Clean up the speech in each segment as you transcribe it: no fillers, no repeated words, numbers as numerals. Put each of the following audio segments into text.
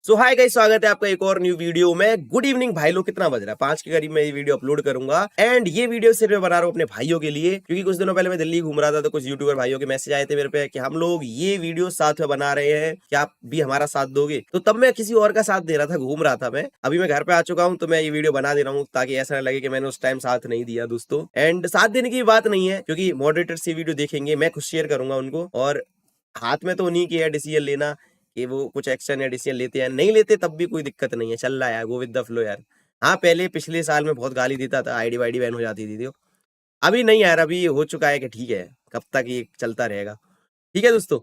सो hi guys, स्वागत है आपका एक और न्यू वीडियो में। गुड इवनिंग भाई लोग। कितना बज रहा है? 5 के करीब मैं ये वीडियो अपलोड करूंगा। एंड ये वीडियो सिर्फ मैं बना रहा हूँ अपने भाइयों के लिए, क्योंकि कुछ दिनों पहले मैं दिल्ली घूम रहा था तो कुछ यूट्यूबर भाइयों के मैसेज आए थे मेरे पे कि हम लोग ये वीडियो साथ में बना रहे हैं, क्या आप भी हमारा साथ दोगे? तो तब मैं किसी और का साथ दे रहा था, घूम रहा था मैं। अभी मैं घर पे आ चुका हूँ तो मैं ये वीडियो बना दे रहा हूँ ताकि ऐसा ना लगे कि मैंने उस टाइम साथ नहीं दिया दोस्तों। एंड साथ देने की बात नहीं है, क्योंकि मॉडरेटर्स ये वीडियो देखेंगे, मैं खुद शेयर करूंगा उनको, और हाथ में तो उन्हीं की है डिसीजन लेना कि वो कुछ एक्शन या डिसीजन लेते हैं। नहीं लेते तब भी कोई दिक्कत नहीं है, चल रहा है यार, गो विद द फ्लो यार। हाँ, पहले पिछले साल में बहुत गाली देता था, आईडी वाईडी बैन हो जाती थी तो अभी नहीं यार, अभी हो चुका है कि ठीक है, कब तक ये चलता रहेगा। ठीक है दोस्तों।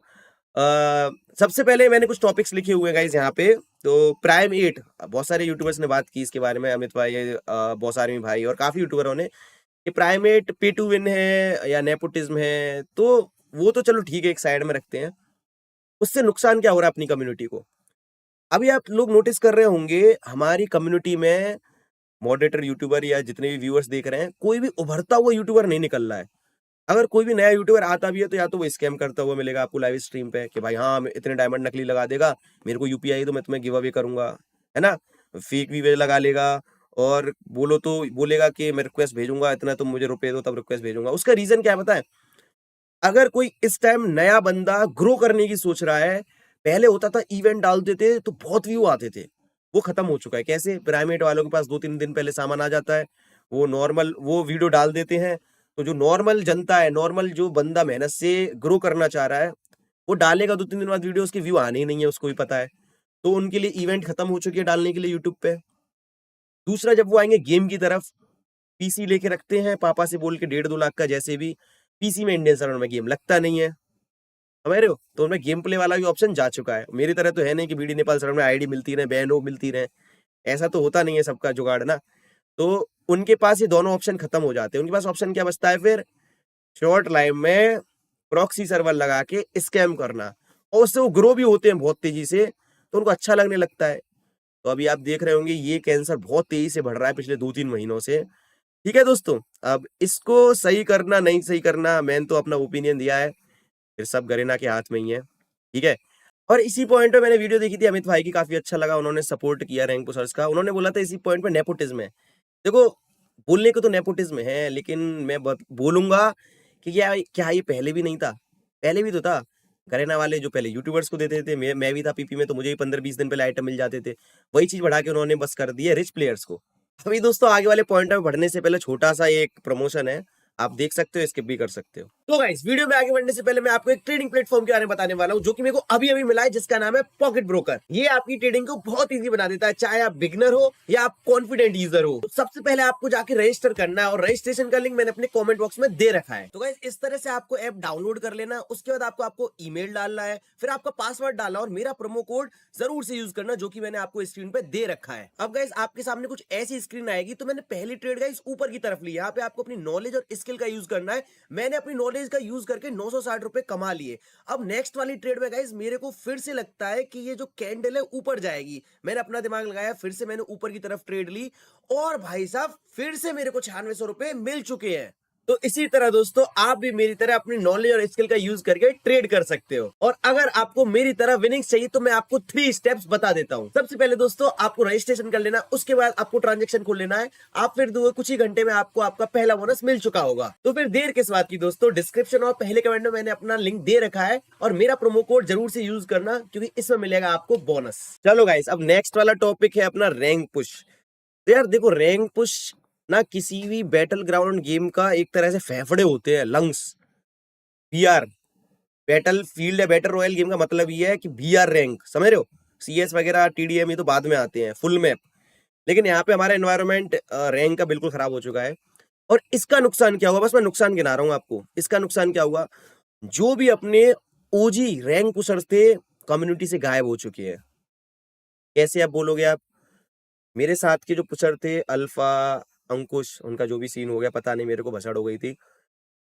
सबसे पहले मैंने कुछ टॉपिक्स लिखे हुए हैं गाइस यहाँ पे। तो प्राइम 8, बहुत सारे यूट्यूबर्स ने बात की इसके बारे में, अमित भाई, बॉस आर्मी भाई और काफी यूट्यूबरों ने, कि प्राइम 8 पे टू विन है या नेपोटिज्म है। तो वो तो चलो ठीक है, एक साइड में रखते हैं। उससे नुकसान क्या हो रहा है अपनी कम्युनिटी को? अभी आप लोग नोटिस कर रहे होंगे हमारी कम्युनिटी में मॉडरेटर यूट्यूबर या जितने भी व्यूअर्स देख रहे हैं, कोई भी उभरता हुआ यूट्यूबर नहीं निकल रहा है। अगर कोई भी नया यूट्यूबर आता भी है तो या तो वो स्कैम करता हुआ मिलेगा आपको लाइव स्ट्रीम पे कि भाई हाँ, इतने डायमंड नकली लगा देगा, मेरे को यूपीआई तो मैं तुम्हें गिव अवे करूंगा, है ना। फेक वी लगा लेगा और बोलो तो बोलेगा कि मैं रिक्वेस्ट भेजूंगा, इतना तुम मुझे रुपए दो तब रिक्वेस्ट भेजूंगा। उसका रीजन क्या है पता है? अगर कोई इस टाइम नया बंदा ग्रो करने की सोच रहा है, पहले होता था इवेंट डालते थे तो बहुत व्यू आते थे, वो खत्म हो चुका है। कैसे? प्राइमेट वालों के पास 2-3 दिन पहले सामान आ जाता है, वो नॉर्मल वो वीडियो डाल देते हैं। तो जो नॉर्मल जनता है, नॉर्मल जो बंदा मेहनत से ग्रो करना चाह रहा है, वो डालेगा 2-3 दिन बाद वीडियो, उसके व्यू आने ही नहीं है, उसको भी पता है। तो उनके लिए इवेंट खत्म हो चुकी है डालने के लिए यूट्यूब पे। दूसरा, जब वो आएंगे गेम की तरफ, पीसी लेके रखते हैं पापा से बोल के 1.5-2 लाख का, जैसे भी पीसी में इंडियन सर्वर में गेम लगता नहीं है, समझ रहे हो? तो उनमें गेम प्ले वाला भी ऑप्शन जा चुका है। मेरी तरह तो है नहीं कि बीडी नेपाल सर्वर में आईडी मिलती रहे, बैन हो मिलती रहे, ऐसा तो होता नहीं है सबका जुगाड़ ना। तो उनके पास ये दोनों ऑप्शन खत्म हो जाते हैं। उनके पास ऑप्शन क्या बचता है फिर? शॉर्ट लाइव में प्रॉक्सी सर्वर लगा के स्कैम करना, और उससे वो ग्रो भी होते हैं बहुत तेजी से, तो उनको अच्छा लगने लगता है। तो अभी आप देख रहे होंगे ये कैंसर बहुत तेजी से बढ़ रहा है पिछले 2-3 महीनों से। ठीक है दोस्तों, अब इसको सही करना नहीं सही करना, मैंने तो अपना ओपिनियन दिया है, फिर सब गरेना के हाथ में ही है। ठीक है। और इसी पॉइंट पे मैंने वीडियो देखी थी अमित भाई की, काफी अच्छा लगा, उन्होंने सपोर्ट किया रैंक पुशर्स का। उन्होंने बोला था इसी पॉइंट पे नेपोटिज्म है। देखो, बोलने को तो नेपोटिज्म है, लेकिन मैं बोलूंगा कि क्या ये पहले भी नहीं था? पहले भी तो था। गरेना वाले जो पहले यूट्यूबर्स को देते थे, मैं भी था पीपी में, तो मुझे भी 15-20 दिन पहले आइटम मिल जाते थे। वही चीज बढ़ा के उन्होंने बस कर दी है रिच प्लेयर्स को। अभी दोस्तों आगे वाले पॉइंट में बढ़ने से पहले छोटा सा एक प्रमोशन है, आप देख सकते हो, स्किप भी कर सकते हो। तो गाइस, वीडियो में आगे बढ़ने से पहले मैं आपको एक ट्रेडिंग प्लेटफॉर्म के बारे में बताने वाला हूं, जो कि मेरे को अभी अभी मिला है, जिसका नाम है पॉकेट ब्रोकर। ये आपकी ट्रेडिंग को बहुत इजी बना देता है, चाहे आप बिगनर हो या आप कॉन्फिडेंट यूजर हो। तो सबसे पहले आपको जाके रजिस्टर करना है, और रजिस्ट्रेशन का लिंक मैंने अपने कमेंट बॉक्स में दे रखा है। तो गाइस, इस तरह से आपको ऐप डाउनलोड कर लेना। उसके बाद आपको ईमेल डालना है, फिर आपका पासवर्ड डालना और मेरा प्रोमो कोड जरूर से यूज करना, जो कि मैंने आपको स्क्रीन पे दे रखा है। अब गाइस, आपके सामने कुछ ऐसी स्क्रीन आएगी। तो मैंने पहली ट्रेड गाइस ऊपर की तरफ ली, यहाँ पे आपको अपनी नॉलेज और स्किल का यूज करना है। मैंने अपनी नॉलेज का यूज करके 960 रुपए कमा लिए। अब नेक्स्ट वाली ट्रेड में गाइस, मेरे को फिर से लगता है कि ये जो कैंडल है ऊपर जाएगी। मैंने अपना दिमाग लगाया, फिर से मैंने ऊपर की तरफ ट्रेड ली, और भाई साहब फिर से मेरे को 9600 रुपए मिल चुके हैं। तो इसी तरह दोस्तों, आप भी मेरी तरह अपनी नॉलेज और स्किल का यूज करके ट्रेड कर सकते हो। और अगर आपको मेरी तरह विनिंग्स चाहिए तो मैं आपको 3 स्टेप्स बता देता हूं। सबसे पहले दोस्तों, आपको रजिस्ट्रेशन कर लेना, उसके बाद आपको ट्रांजेक्शन खोल लेना है। आप फिर कुछ ही घंटे में आपको आपका पहला बोनस मिल चुका होगा। तो फिर देर किस बात की दोस्तों, डिस्क्रिप्शन और पहले कमेंट में मैंने अपना लिंक दे रखा है, और मेरा प्रोमो कोड जरूर से यूज करना, क्योंकि इसमें मिलेगा आपको बोनस। चलो गाइस, अब नेक्स्ट वाला टॉपिक है अपना रैंक पुश। तो यार देखो, रैंक पुश ना किसी भी बैटल ग्राउंड गेम का एक तरह से फेफड़े होते हैं, लंग्स। बीआर, बैटल फील्ड या बैटल रॉयल गेम का मतलब ये है कि बीआर रैंक, समझ रहे हो? सीएस वगैरह टीडीएम ये तो बाद में आते हैं, फुल मैप। लेकिन यहाँ पे हमारा एनवायरनमेंट रैंक का बिल्कुल खराब हो चुका है। और इसका नुकसान क्या हुआ, बस मैं नुकसान गिना रहा हूँ आपको। इसका नुकसान क्या हुआ? जो भी अपने ओजी रैंक पुशर्स थे, कम्युनिटी से गायब हो चुके हैं। कैसे आप बोलोगे? आप, मेरे साथ के जो पुशर थे, अल्फा, अंकुश, उनका जो भी सीन हो गया पता नहीं, मेरे को भसड़ हो गई थी।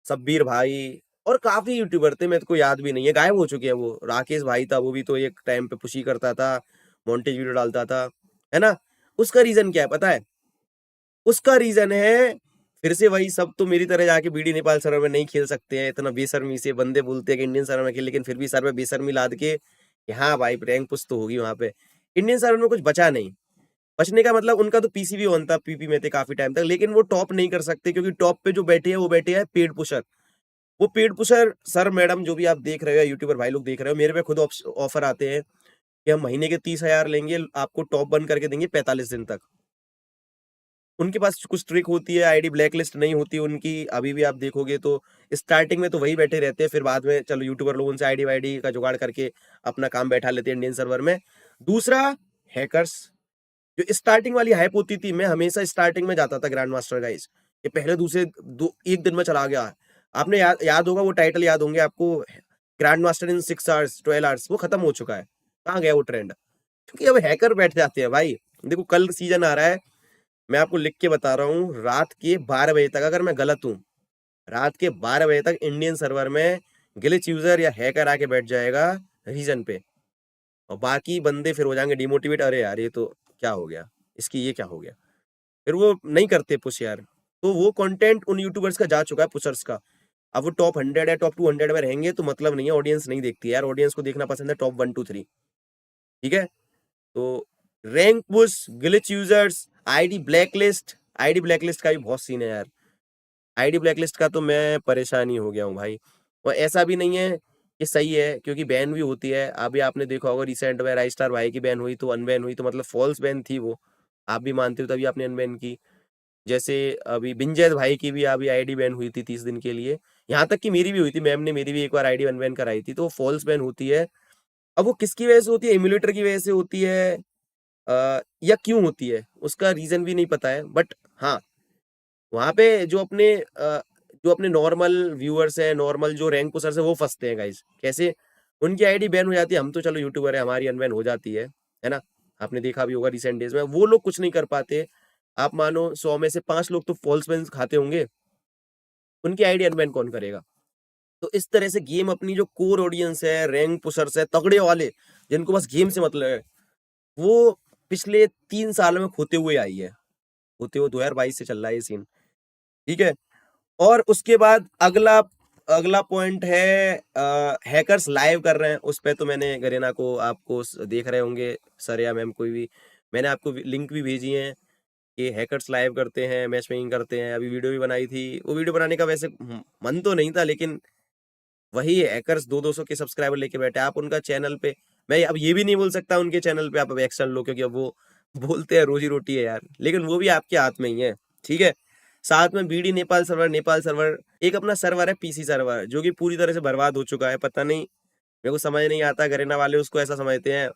सब्बीर भाई और काफी यूट्यूबर थे, मेरे को याद भी नहीं है, गायब हो चुके हैं वो। राकेश भाई था, वो भी तो एक टाइम पे पुशी करता था, मॉन्टेज वीडियो डालता था, है ना। उसका रीजन क्या है पता है? उसका रीजन है फिर से वही, सब तो मेरी तरह जाके बीडी नेपाल सर्वर में नहीं खेल सकते हैं। इतना बेशर्मी से बंदे बोलते हैं कि इंडियन सर्वर में खेल, लेकिन फिर भी सर्वर बेशर्मी लाद के कि हाँ भाई रैंक पुश तो होगी वहां पे। इंडियन सर्वर में कुछ बचा नहीं। बचने का मतलब उनका तो पीसी भी ऑन था, पीपी में थे काफी टाइम तक, लेकिन वो टॉप नहीं कर सकते क्योंकि टॉप पे जो बैठे हैं वो बैठे हैं पेड पुशर। वो पेड पुशर सर मैडम जो भी आप देख रहे हो, यूट्यूबर भाई लोग देख रहे हो, मेरे पे खुद ऑफर आते हैं कि हम महीने के 30,000 लेंगे, आपको टॉप बन करके देंगे 45 दिन तक। उनके पास कुछ ट्रिक होती है, आईडी ब्लैकलिस्ट नहीं होती उनकी, अभी भी आप देखोगे तो स्टार्टिंग में तो वही बैठे रहते हैं, फिर बाद में चलो यूट्यूबर लोग उनसे आईडी वाईडी का जुगाड़ करके अपना काम बैठा लेते हैं इंडियन सर्वर में। दूसरा, हैकर्स। जो स्टार्टिंग वाली हाइप होती थी, मैं हमेशा स्टार्टिंग में जाता था ग्रैंड मास्टर गाइस, ये पहले दूसरे एक दिन में चला गया। आपने याद होगा वो टाइटल, याद होंगे आपको, grand master in 6 hours 12 hours, वो खत्म हो चुका है। कहाँ गया वो ट्रेंड? क्योंकि अब हैकर बैठ जाते हैं भाई। देखो कल सीजन आ रहा है, मैं आपको लिख के बता रहा हूँ, रात के 12 बजे तक, अगर मैं गलत हूँ, रात के 12 बजे तक इंडियन सर्वर में ग्लिच यूजर या हैकर आके बैठ जाएगा रीजन पे, और बाकी बंदे फिर हो जाएंगे डिमोटिवेट, अरे यार ये तो क्या हो गया, इसकी ये क्या हो गया, फिर वो नहीं करते पुश यार। तो वो कंटेंट उन यूट्यूबर्स का जा चुका है, पुशर्स का। अब वो टॉप 100 है, टॉप 200 में रहेंगे तो मतलब नहीं है, ऑडियंस नहीं देखती यार, ऑडियंस को देखना पसंद है टॉप 1 2 3। ठीक है, तो rank push, glitch users, ID blacklist का भी बहुत सीन है यार। आईडी ब्लैकलिस्ट का तो मैं परेशान ही हो गया हूँ भाई। और ऐसा भी नहीं है कि सही है, क्योंकि बैन भी होती है। अभी आपने देखा होगा रिसेंट में राइज स्टार भाई की बैन हुई तो अनबैन हुई, तो मतलब फॉल्स बैन थी वो, आप भी मानते हो तभी आपने अनबैन की। जैसे अभी बिंजैद भाई की भी अभी आईडी बैन हुई थी 30 दिन के लिए, यहाँ तक कि मेरी भी हुई थी, मैम ने मेरी भी एक बार आईडी अनबैन कराई थी, तो फॉल्स बैन होती है। अब वो किसकी वजह से होती है, एमुलेटर की वजह से होती है या क्यों होती है, उसका रीजन भी नहीं पता है। बट हाँ, वहां पे जो अपने नॉर्मल व्यूअर्स हैं, नॉर्मल जो रैंक पुशर्स है, वो फंसते हैं गाइस। कैसे? उनकी आईडी बैन हो जाती है, हम तो चलो यूट्यूबर है, हमारी अनबैन हो जाती है ना। आपने देखा भी होगा रिसेंट डेज में, वो लोग कुछ नहीं कर पाते। आप मानो 100 में से 5 लोग तो फॉल्स बैन खाते होंगे, उनकी आईडी अनबैन कौन करेगा? तो इस तरह से गेम अपनी जो कोर ऑडियंस है, रैंक पुशर्स है तगड़े वाले, जिनको बस गेम से मतलब है, वो पिछले 3 साल में खोते हुए आई है, होते हुए 2022 से चल रहा है ये सीन। ठीक है, और उसके बाद अगला अगला पॉइंट है, हैकर्स लाइव कर रहे हैं। उस पे तो मैंने गरेना को, आपको देख रहे होंगे सर या मैम कोई भी, मैंने आपको लिंक भी भेजी है कि हैकर्स लाइव करते हैं, मैच मेकिंग करते हैं। अभी वीडियो भी बनाई थी, वो वीडियो बनाने का वैसे मन तो नहीं था, लेकिन वही हैकर्स 200-200 के सब्सक्राइबर लेके बैठे। आप उनका चैनल पे, मैं अब ये भी नहीं बोल सकता उनके चैनल पे आप एक्शन लो, क्योंकि अब वो बोलते हैं रोजी रोटी है यार, लेकिन वो भी आपके हाथ में ही है। ठीक है, साथ में बीडी नेपाल सर्वर एक अपना सर्वर है, पीसी सर्वर, जो कि पूरी तरह से बर्बाद हो चुका है। पता नहीं, मेरे को समझ नहीं आता, गरेना वाले उसको ऐसा समझते हैं,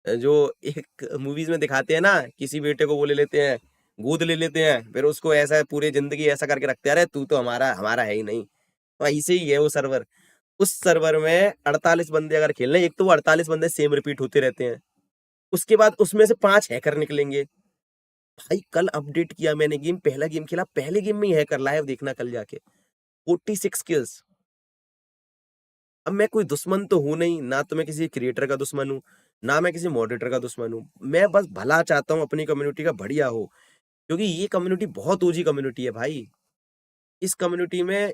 जो एक मूवीज में दिखाते हैं ना, किसी बेटे को वो ले लेते हैं, गोद ले लेते हैं, फिर उसको ऐसा पूरी जिंदगी ऐसा करके रखते हैं, अरे तू तो हमारा हमारा है ही नहीं। तो ऐसे ही है वो सर्वर। उस सर्वर में 48 बंदे अगर खेल रहे हैं, एक तो वो 48 बंदे सेम रिपीट होते रहते हैं, उसके बाद उसमें से 5 हैकर निकलेंगे। भाई कल अपडेट किया मैंने गेम, पहला गेम खेला, पहले गेम में ही हैकर, लाइव देखना कल जाके 46 किल्स। अब मैं कोई दुश्मन तो हूं नहीं, ना तो मैं किसी क्रिएटर का दुश्मन हूँ, ना मैं किसी मॉडरेटर का दुश्मन हूँ। मैं बस भला चाहता हूँ अपनी कम्युनिटी का बढ़िया हो, क्योंकि ये कम्युनिटी बहुत ओजी कम्युनिटी है भाई। इस कम्युनिटी में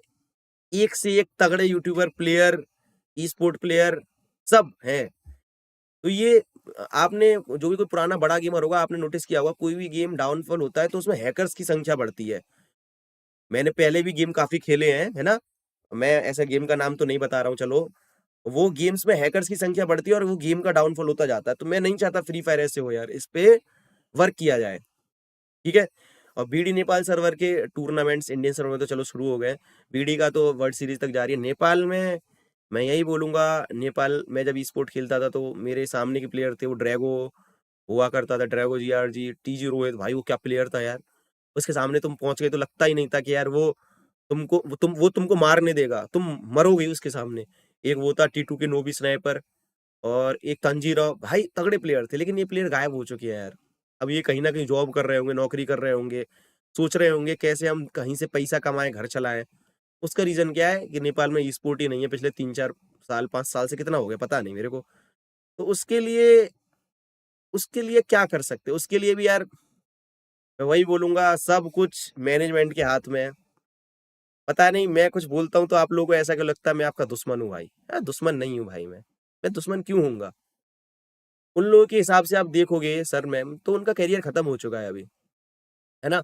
एक से एक तगड़े यूट्यूबर, प्लेयर, ई स्पोर्ट प्लेयर सब हैं। तो ये आपने जो भी कोई पुराना बड़ा गेमर होगा, आपने नोटिस किया होगा, कोई भी गेम डाउनफॉल होता है तो उसमें हैकर्स की संख्या बढ़ती है। मैंने पहले भी गेम काफी खेले हैं, है ना, मैं ऐसा गेम का नाम तो नहीं बता रहा हूँ, चलो, वो गेम्स में हैकर्स की संख्या बढ़ती है और वो गेम का डाउनफॉल होता जाता है। तो मैं नहीं चाहता फ्री फायर ऐसे हो यार, इस पे वर्क किया जाए। ठीक है, और बीडी नेपाल सर्वर के टूर्नामेंट्स इंडियन सर्वर में तो चलो शुरू हो गए, बीडी का तो वर्ल्ड सीरीज तक जा रही है। नेपाल में मैं यही बोलूंगा, नेपाल में जब ई स्पोर्ट खेलता था तो मेरे सामने के प्लेयर थे, वो ड्रैगो हुआ करता था, ड्रैगो GRG, टीजी रोहित, भाई वो क्या प्लेयर था यार। उसके सामने तुम पहुंच गए तो लगता ही नहीं था कि यार वो तुमको मारने देगा, तुम मरोगे उसके सामने। एक वो था T2 के नोबी स्नाइपर, और एक तंजीरा, भाई तगड़े प्लेयर थे, लेकिन ये प्लेयर गायब हो चुके हैं यार। अब ये कहीं ना कहीं जॉब कर रहे होंगे, नौकरी कर रहे होंगे, सोच रहे होंगे कैसे हम कहीं से पैसा कमाएं, घर चलाएं। उसका रीजन क्या है कि नेपाल में ई स्पोर्ट ही नहीं है पिछले 3-4 साल, 5 साल से, कितना हो गया पता नहीं मेरे को। तो उसके लिए क्या कर सकते, उसके लिए भी यार मैं वही बोलूंगा, सब कुछ मैनेजमेंट के हाथ में है। पता नहीं, मैं कुछ बोलता हूँ तो आप लोगों को ऐसा क्यों लगता है मैं आपका दुश्मन हूँ भाई? दुश्मन नहीं हूँ भाई, मैं दुश्मन क्यों हूँगा? उन लोगों के हिसाब से आप देखोगे सर मैम, तो उनका करियर खत्म हो चुका है अभी, है ना?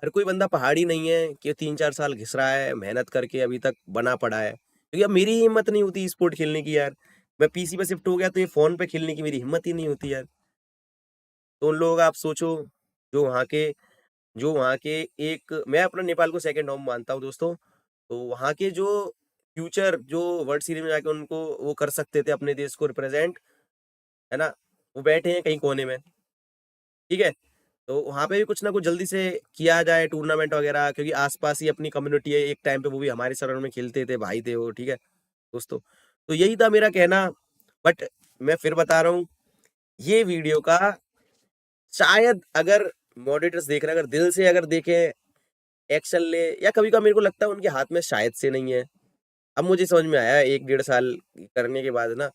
हर कोई बंदा पहाड़ी नहीं है कि 3-4 साल घिस रहा है, मेहनत करके अभी तक बना पड़ा है। क्योंकि अब मेरी ही हिम्मत नहीं होती स्पोर्ट खेलने की यार। मैं पीसी पे शिफ्ट हो गया तो ये फ़ोन पे खेलने की मेरी हिम्मत ही नहीं होती यार। तो उन लोगों का आप सोचो, जो वहाँ के जो वहाँ के एक मैं अपना नेपाल को सेकंड होम मानता हूँ दोस्तों। तो वहाँ के जो फ्यूचर जो वर्ल्ड सीरीज़ में जाके उनको वो कर सकते थे अपने देश को रिप्रेज़ेंट, है ना? वो बैठे हैं कहीं कोने में, ठीक है? तो वहाँ पे भी कुछ ना कुछ जल्दी से किया जाए टूर्नामेंट वगैरह, क्योंकि आस-पास ही अपनी कम्युनिटी है, एक टाइम पे वो भी हमारे सराउंड में खेलते थे, भाई थे वो, ठीक है, दोस्तों। तो यही था मेरा कहना, बट मैं फिर बता रहा हूँ, ये वीडियो का शायद अगर मॉडरेटर्स देख रहे हैं, अगर दिल से अगर देखें, एक्शन ले, या कभी-कभार मेरे को लगता है उनके हाथ में शायद से नहीं है। अब मुझे समझ में आया 1 डेढ़ साल करने के बाद ना,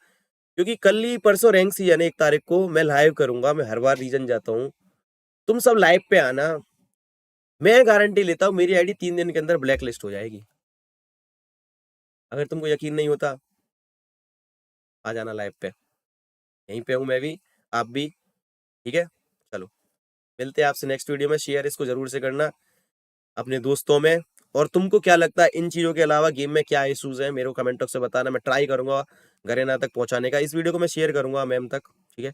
क्योंकि कल ही परसों रैंक सीजन है 1 तारीख को, मैं लाइव करूँगा, मैं हर बार रीजन जाता हूँ। तुम सब लाइव पे आना, मैं गारंटी लेता हूँ मेरी आईडी 3 दिन के अंदर ब्लैक लिस्ट हो जाएगी। अगर तुमको यकीन नहीं होता, आ जाना लाइव पे। यहीं पे हूँ मैं भी, आप भी, ठीक है? चलो, मिलते हैं आपसे नेक्स्ट वीडियो में। शेयर इसको ज़रूर से करना अपने दोस्तों में। और तुमको क्या लगता है इन चीज़ों के अलावा गेम में क्या इश्यूज़ हैं, मेरे को कमेंट बॉक्स में बताना। मैं ट्राई करूँगा गरेना तक पहुँचाने का। इस वीडियो को मैं शेयर करूँगा मैम तक, ठीक है?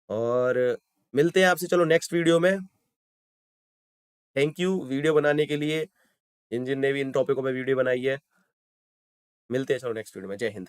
और मिलते हैं आपसे चलो नेक्स्ट वीडियो में। थैंक यू वीडियो बनाने के लिए, जिन जिन ने भी इन टॉपिकों पे वीडियो बनाई है। मिलते हैं चलो नेक्स्ट वीडियो में। जय हिंद।